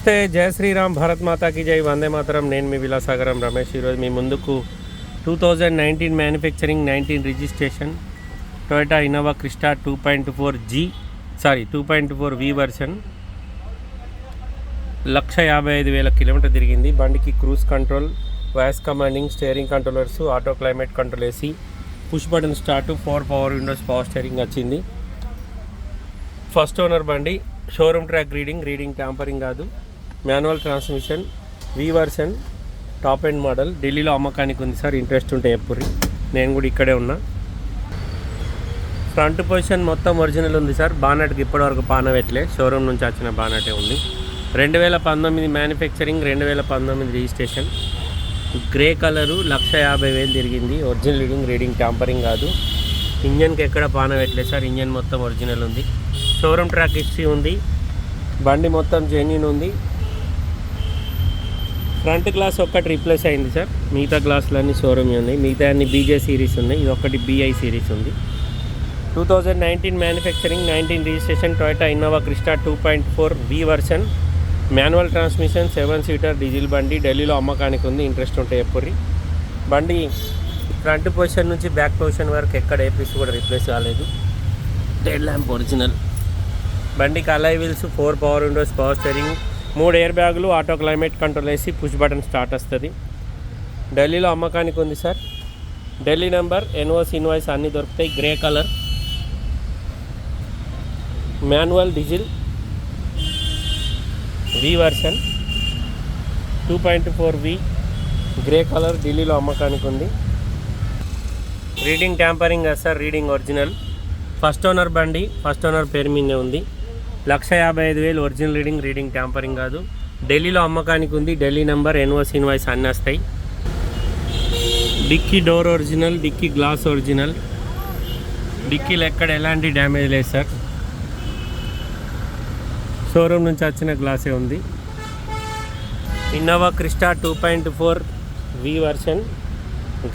నమస్తే, జయ శ్రీరామ్, భారత్ మాతాకి జై, వందే మాతరం. నేను మీ విలాసాగరం రమేష్. ఈరోజు మీ ముందుకు 2019 manufacturing, 19 registration Toyota Innova Crysta 2.4 V version 1,55,000 kilometre తిరిగింది. బండికి cruise control, voice commanding, steering controllers, auto climate control, AC, push button start, 4 power windows, power steering వచ్చింది. ఫస్ట్ ఓనర్ బండి. షోరూమ్ ట్రాక్ రీడింగ్ ట్యాంపరింగ్ కాదు. Manual transmission, V version, top end model. ఢిల్లీలో అమ్మకానికి ఉంది sir. Interest ఉంటే ఎప్పుడు, నేను కూడా ఇక్కడే ఉన్నా. ఫ్రంట్ పొజిషన్ మొత్తం ఒరిజినల్ ఉంది సార్. బానట్కి ఇప్పటివరకు పానవెట్లే, షోరూమ్ నుంచి వచ్చిన బానటే ఉంది. 2019 మ్యానుఫ్యాక్చరింగ్, 2019 రిజిస్ట్రేషన్. గ్రే కలరు, 1,50,000 తిరిగింది. ఒరిజినల్ రీడింగ్ ట్యాంపరింగ్ కాదు. ఇంజన్కి ఎక్కడ పానవెట్లే సార్. ఇంజన్ మొత్తం ఒరిజినల్ ఉంది. షోరూమ్ ట్రాక్ హిస్టరీ ఉంది. బండి మొత్తం జెన్యూన్ ఉంది. ఫ్రంట్ గ్లాస్ ఒక్కటి రీప్లేస్ అయింది సార్. మిగతా గ్లాసులన్నీ షోరూమ్ ఉన్నాయి. మిగతా అన్ని బీజే సిరీస్ ఉన్నాయి. ఇది ఒకటి బిఐ సిరీస్ ఉంది. 2019 manufacturing, 19 registration Toyota Innova Crysta 2.4 V version, manual transmission, 7 seater diesel బండి. ఢిల్లీలో అమ్మకానికి ఉంది. ఇంట్రెస్ట్ ఉంటే ఎప్పుడు. బండి ఫ్రంట్ పొజిషన్ నుంచి బ్యాక్ పొజిషన్ వరకు ఎక్కడ ఏ పీస్ కూడా రీప్లేస్ కాలేదు. Tail lamp original. బండికి alloy wheels, 4 power windows, power steering, 3 air బ్యాగులు, auto climate control, AC, push button start వస్తుంది. ఢిల్లీలో అమ్మకానికి ఉంది sir. Delhi number, NOC, invoice అన్నీ దొరుకుతాయి. గ్రే కలర్, మాన్యువల్ డీజిల్, వి వర్షన్ 2.4 వి, గ్రే కలర్. ఢిల్లీలో అమ్మకానికి ఉంది. రీడింగ్ ట్యాంపరింగ్ కదా sir, reading original. First owner బండి, ఫస్ట్ ఓనర్ పేరు మీదే ఉంది. 1,55,000 ఒరిజినల్ రీడింగ్ ట్యాంపరింగ్ కాదు. ఢిల్లీలో అమ్మకానికి ఉంది. ఢిల్లీ నెంబర్, ఎన్ఓసి, ఇన్వాయిస్ అన్నీ వస్తాయి. Dicky door original, dicky glass original. డిక్కీలో ఎక్కడ ఎలాంటి డ్యామేజ్ లేదు సార్. షోరూమ్ నుంచి వచ్చిన గ్లాసే ఉంది. Innova Crysta 2.4 V version,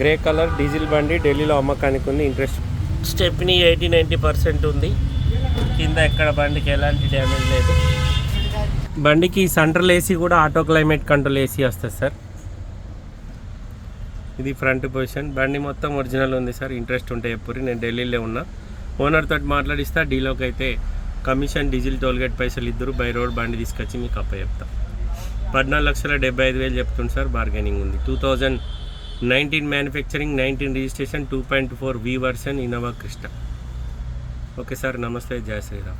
grey colour, diesel బండి. ఢిల్లీలో అమ్మకానికి ఉంది. ఇంట్రెస్ట్. స్టెప్నీ 80-90% ఉంది. కింద ఎక్కడ బండికి ఎలాంటి డ్యామేజ్ లేదు. బండికి సెంట్రల్ ఏసీ కూడా ఆటో క్లైమేట్ కంట్రోల్ ఏసీ వస్తుంది సార్. ఇది ఫ్రంట్ పొజిషన్. బండి మొత్తం ఒరిజినల్ ఉంది సార్. ఇంట్రెస్ట్ ఉంటే ఎప్పుడు. నేను ఢిల్లీలో ఉన్నా. ఓనర్ తోటి మాట్లాడిస్తా. డీలోకి అయితే కమిషన్, డీజిల్, టోల్గేట్ పైసలు ఇద్దరు బై రోడ్ బండి తీసుకొచ్చి మీకు అప్ప చెప్తా. 14,75,000 చెప్తుంది సార్. బార్గెనింగ్ ఉంది. 2019 manufacturing, 19 registration, 2.4 V version Innova Crysta. Okay sir, నమస్తే, జయ శ్రీరామ్.